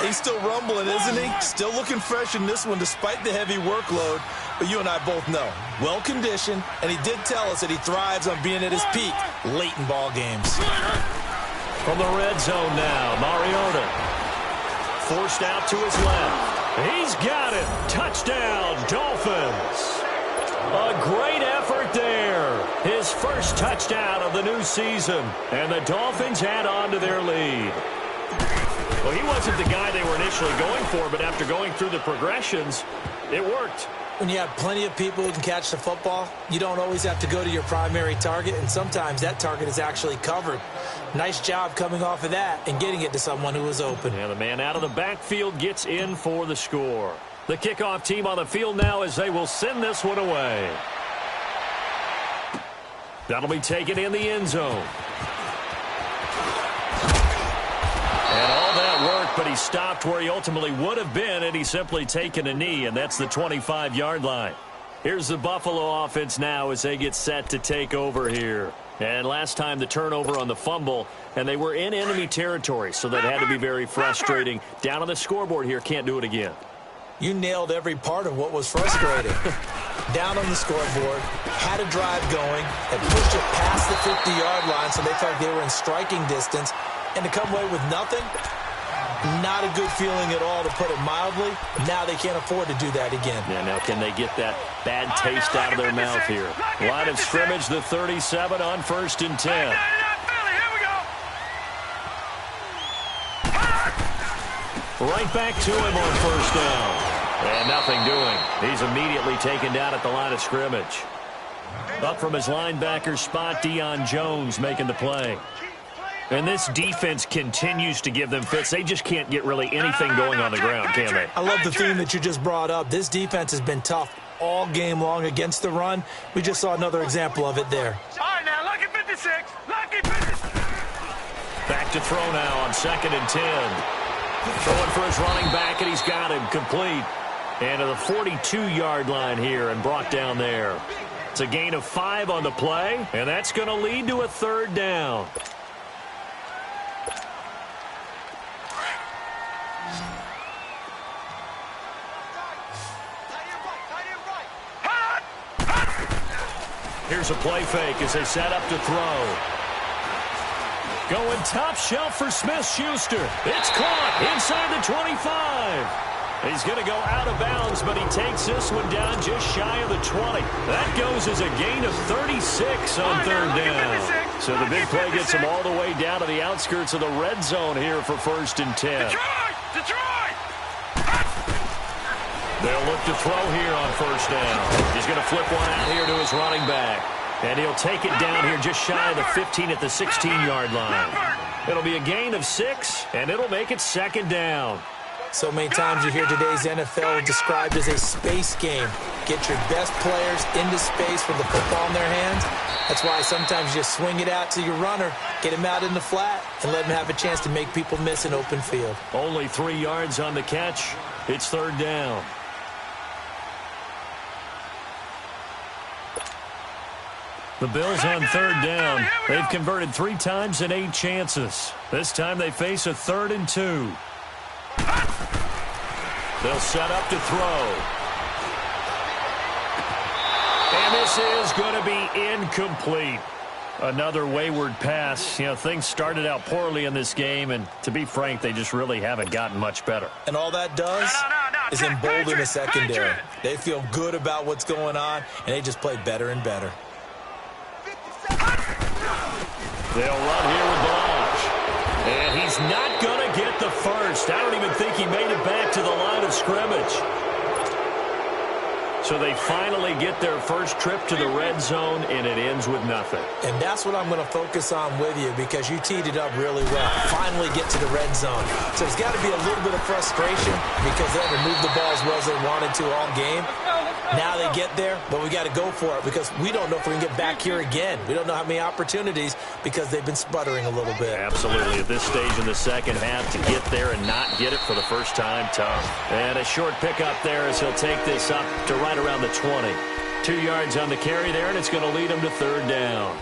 He's still rumbling, isn't he? Still looking fresh in this one despite the heavy workload. But you and I both know, well-conditioned, and he did tell us that he thrives on being at his peak late in ball games. From the red zone now, Mariota. Forced out to his left. He's got it. Touchdown, Dolphins. A great effort there. His first touchdown of the new season. And the Dolphins add on to their lead. Well, he wasn't the guy they were initially going for, but after going through the progressions, it worked. When you have plenty of people who can catch the football, you don't always have to go to your primary target, and sometimes that target is actually covered. Nice job coming off of that and getting it to someone who was open. And the man out of the backfield gets in for the score. The kickoff team on the field now as they will send this one away. That'll be taken in the end zone. And all that work, but he stopped where he ultimately would have been, and he's simply taken a knee, and that's the 25-yard line. Here's the Buffalo offense now as they get set to take over here. And last time the turnover on the fumble, and they were in enemy territory, so that had to be very frustrating. Down on the scoreboard here, can't do it again. You nailed every part of what was frustrating. Down on the scoreboard, had a drive going, and pushed it past the 50-yard line so they thought they were in striking distance. And to come away with nothing, not a good feeling at all, to put it mildly. Now they can't afford to do that again. Yeah, now can they get that bad taste out of their mouth here? Line of scrimmage, the 37 on 1st and 10. Right back to him on 1st down. And nothing doing. He's immediately taken down at the line of scrimmage. Up from his linebacker spot, Deion Jones making the play. And this defense continues to give them fits. They just can't get really anything going on the ground, can they? I love the theme that you just brought up. This defense has been tough all game long against the run. We just saw another example of it there. All right, now, lucky 56. Lucky 56. Back to throw now on 2nd and 10. Throwing for his running back, and he's got him complete. And to the 42-yard line here and brought down there. It's a gain of 5 on the play, and that's going to lead to a 3rd down. Here's a play fake as they set up to throw. Going top shelf for Smith-Schuster. It's caught inside the 25. He's going to go out of bounds, but he takes this one down just shy of the 20. That goes as a gain of 36 on 3rd down. So the big play gets him all the way down to the outskirts of the red zone here for 1st and 10. Detroit! They'll look to throw here on 1st down. He's going to flip one out here to his running back. And he'll take it down here just shy of the 15 at the 16-yard line. It'll be a gain of 6, and it'll make it 2nd down. So many times you hear today's NFL described as a space game. Get your best players into space with the football in their hands. That's why sometimes you just swing it out to your runner, get him out in the flat, and let him have a chance to make people miss an open field. Only 3 yards on the catch. It's 3rd down. The Bills on 3rd down. They've converted 3 times in 8 chances. This time they face a 3rd and 2. They'll set up to throw. And this is going to be incomplete. Another wayward pass. You know, things started out poorly in this game, and to be frank, they just really haven't gotten much better. And all that does is embolden the secondary. They feel good about what's going on, and they just play better and better. They'll run here with Blanche. And he's not going to get the first. I don't even think he made it back to the line of scrimmage. So they finally get their first trip to the red zone, and it ends with nothing. And that's what I'm going to focus on with you, because you teed it up really well. Finally get to the red zone. So there's got to be a little bit of frustration because they haven't moved the ball as well as they wanted to all game. Now they get there, but we got to go for it because we don't know if we can get back here again. We don't know how many opportunities because they've been sputtering a little bit. Absolutely. At this stage in the second half, to get there and not get it for the first time, tough. And a short pickup there as he'll take this up to right around the 20. 2 yards on the carry there, and it's going to lead him to 3rd down.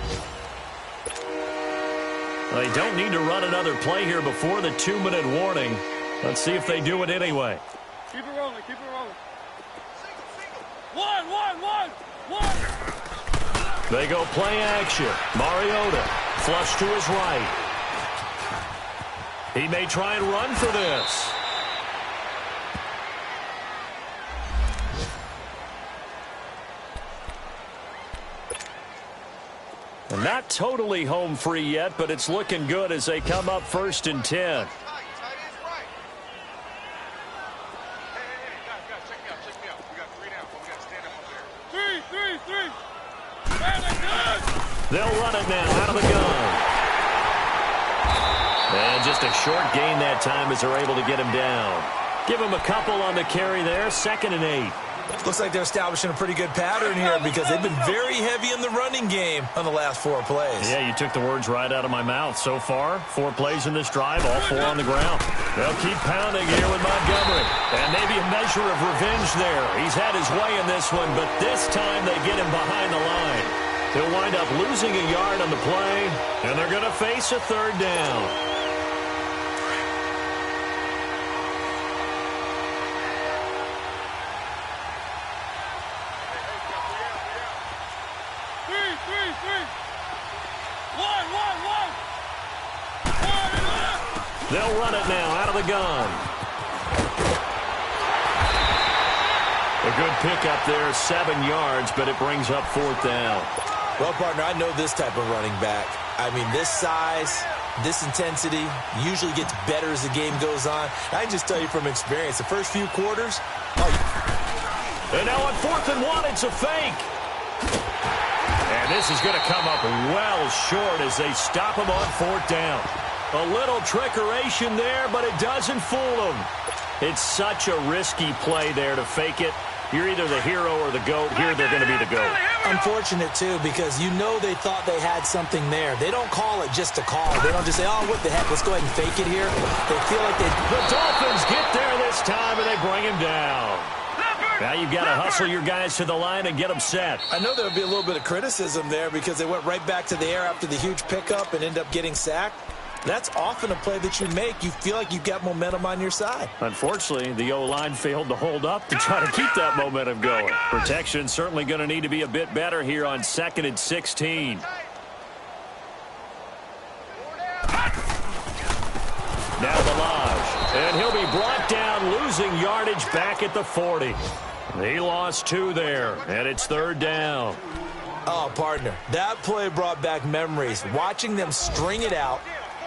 Well, they don't need to run another play here before the 2-minute warning. Let's see if they do it anyway. Keep it rolling, keep it rolling. One. They go play action. Mariota flush to his right. He may try and run for this. Not totally home free yet, but it's looking good as they come up 1st and 10. They'll run it now out of the gun. And just a short gain that time as they're able to get him down. Give him a couple on the carry there, 2nd and 8. Looks like they're establishing a pretty good pattern here because they've been very heavy in the running game on the last 4 plays. Yeah, you took the words right out of my mouth. So far, 4 plays in this drive, all 4 on the ground. They'll keep pounding here with Montgomery. And maybe a measure of revenge there. He's had his way in this one, but this time they get him behind the line. He'll wind up losing a yard on the play, and they're going to face a 3rd down. They'll run it now out of the gun. A good pickup there, 7 yards, but it brings up 4th down. Well, partner, I know this type of running back. I mean, this size, this intensity usually gets better as the game goes on. I can just tell you from experience, the first few quarters. And now on 4th and 1, it's a fake. And this is going to come up well short as they stop him on 4th down. A little trickeration there, but it doesn't fool them. It's such a risky play there to fake it. You're either the hero or the GOAT. Here they're going to be the GOAT. Unfortunate, too, because you know they thought they had something there. They don't call it just to call. They don't just say, oh, what the heck, let's go ahead and fake it here. They feel like they... The Dolphins get there this time, and they bring him down. Now you've got to hustle your guys to the line and get them set. I know there would be a little bit of criticism there because they went right back to the air after the huge pickup and end up getting sacked. That's often a play that you make. You feel like you've got momentum on your side. Unfortunately, the O-line failed to hold up to try to keep that momentum going. Protection certainly going to need to be a bit better here on 2nd and 16. Now Balaj, and he'll be brought down, losing yardage back at the 40. He lost 2 there, and it's 3rd down. Oh, partner, that play brought back memories. Watching them string it out,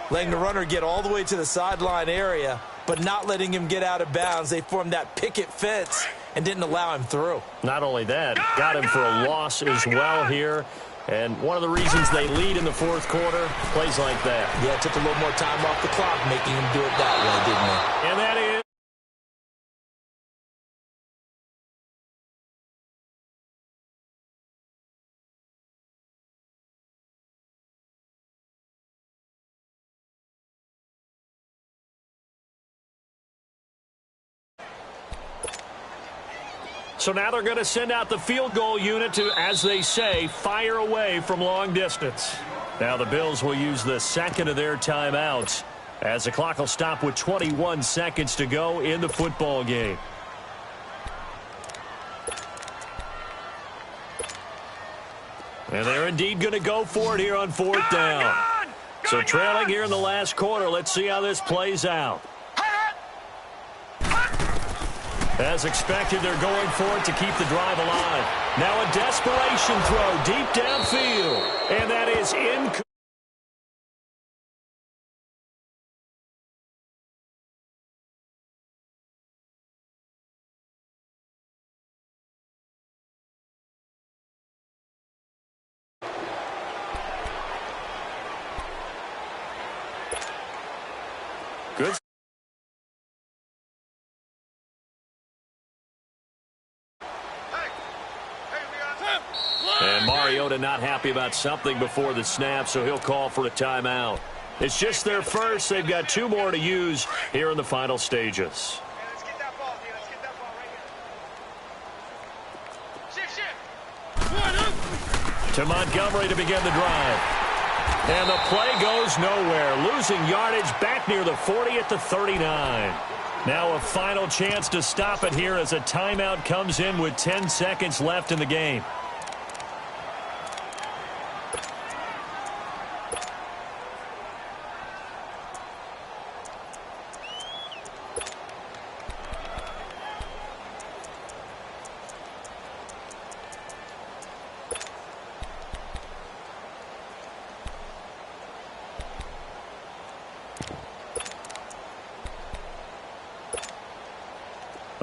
letting the runner get all the way to the sideline area, but not letting him get out of bounds. They formed that picket fence and didn't allow him through. Not only that, got him for a loss as well here. And one of the reasons they lead in the 4th quarter, plays like that. Yeah, it took a little more time off the clock, making him do it that way, didn't it? And that is... So now they're going to send out the field goal unit to, as they say, fire away from long distance. Now the Bills will use the 2nd of their timeouts as the clock will stop with 21 seconds to go in the football game. And they're indeed going to go for it here on 4th down. So trailing here in the last quarter, let's see how this plays out. As expected, they're going for it to keep the drive alive. Now a desperation throw deep downfield. And that is incomplete. Good. And Mariota not happy about something before the snap, so he'll call for a timeout. It's just their first. They've got 2 more to use here in the final stages. Let's get that ball, D. Let's get that ball right here. Shift. To Montgomery to begin the drive. And the play goes nowhere. Losing yardage back near the 40 at the 39. Now a final chance to stop it here as a timeout comes in with 10 seconds left in the game.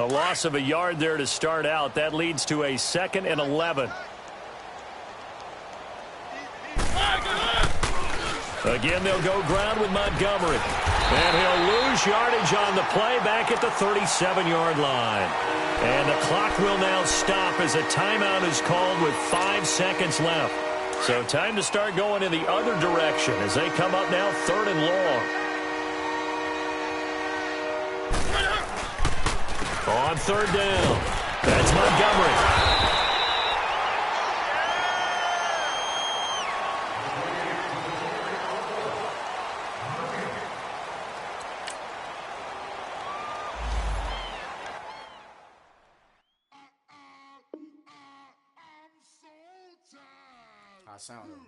A loss of a yard there to start out. That leads to a 2nd and 11. Again, they'll go ground with Montgomery. And he'll lose yardage on the play back at the 37-yard line. And the clock will now stop as a timeout is called with 5 seconds left. So time to start going in the other direction as they come up now 3rd and long. On 3rd down, that's Montgomery. I sound him.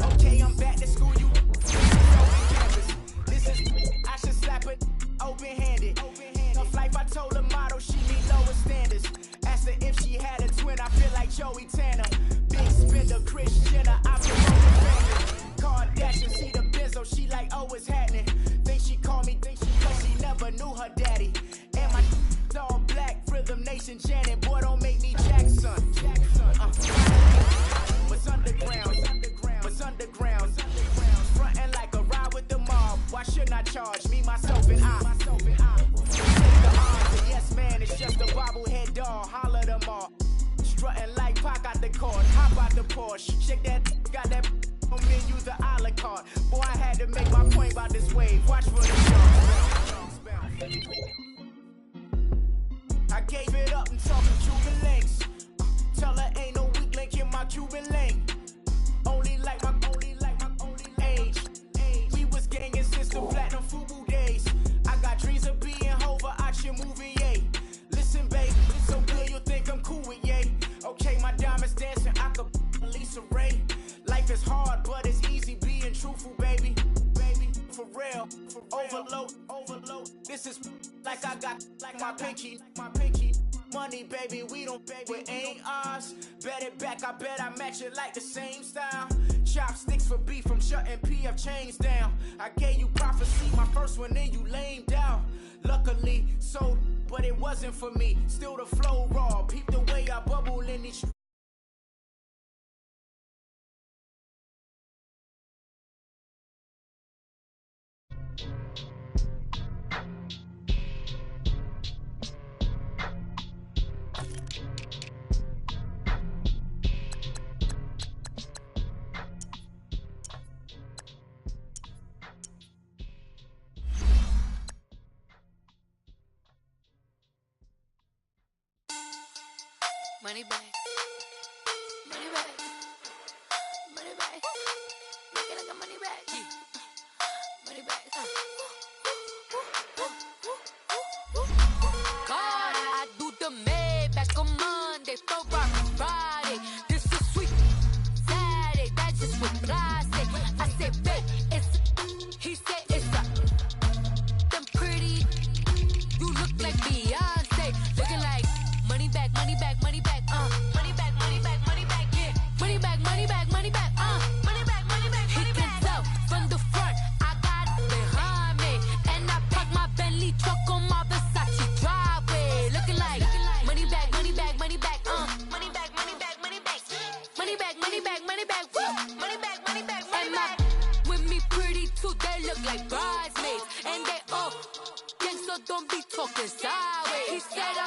Okay, I'm back to school. You this is I should slap it open-handed. Tough life, I told her motto, she need lower standards. Asked her if she had a twin, I feel like Joey Tanner. Big spender, Chris Jenner, I promote the family. Kardashian, see the benzo, she like, oh, it's happening. Think she called me, cause she never knew her daddy. And my all black, Rhythm Nation, Janet, boy, don't make me Jackson. What's underground? What's underground? Frontin' like a ride with the mob. Why shouldn't I charge me, myself, and I? Yes, man, it's just a bobblehead doll. Holler them all. Strutting like Pac out the court. Hop out the Porsche. Shake that, got that on menu, the a la carte. Boy, I had to make my point about this wave. Watch for the sharks. I gave it up and talking Cuban links. Tell her ain't no weak link in my Cuban link. Only like my age. We was gangin' since the platinum FUBU days. I got dreams of being Hova out your movie, yay. Listen, babe, it's so good you'll think I'm cool with yay. Okay, my diamonds dancing, I could Lisa Ray. Life is hard, but it's easy being truthful, baby. Baby, for real, for overload. This is like I got like my pinky. Money, baby, we don't pay, it ain't ours. Bet it back, I bet I match it like the same style. Chopsticks for beef, from shutting PF chains down. I gave you prophecy, my first one, then you lamed out. Luckily, sold, but it wasn't for me. Still the flow raw, peep the way I bubble in these. Money back. Money back. Money back. Make it like a money back. Money back. God, I do the Maybach on Monday, Ferrari Friday. This is sweet Saturday. That's just what I say. I say, babe, it's. He said it's a. Them pretty. You look like Beyonce. Looking like money back, money back, money back. Money back, money back, money back, yeah. Money back, money back, money back, money back, money back, money back. He can tell from the front, I got it behind me. And I park my Bentley truck on my Versace driveway. Looking like money back, money back, money back, money back, money back, money back. Money back, money back, money back, woo. Money back, money back, money back. With me pretty too, they look like bridesmaids. And they all gang, so don't be talking sideways. He said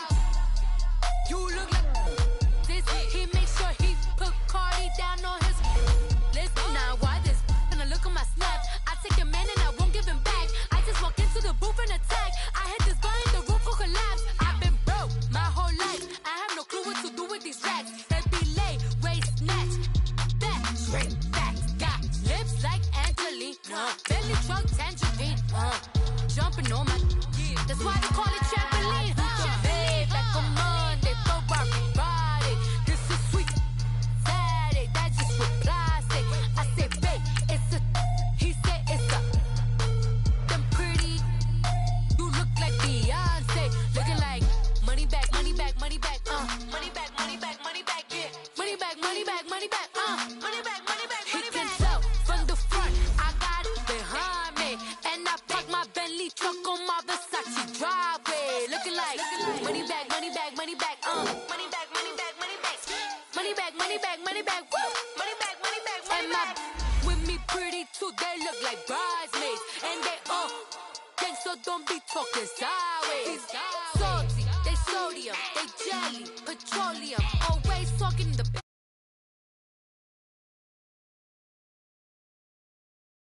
you look like this. He makes sure he put Cardi down on his list. Now why this? Gonna look at my snap. I take a man and I won't give him back. I just walk into the booth and attack. I hit this guy in the roof will collapse. I've been broke my whole life. I have no clue what to do with these racks. They be late, waist snatch, back, straight back. Got lips like Angelina, belly truck tangerine. Jumping on my, that's why they call it trampoline. money back, money back, money back, money back, money back, money back, money back, money back, woo, money back, money back, money back. With me pretty too, they look like bridesmaids, and they gang, so don't be talking sideways. Salty, they sodium, they jelly, petroleum, always talking the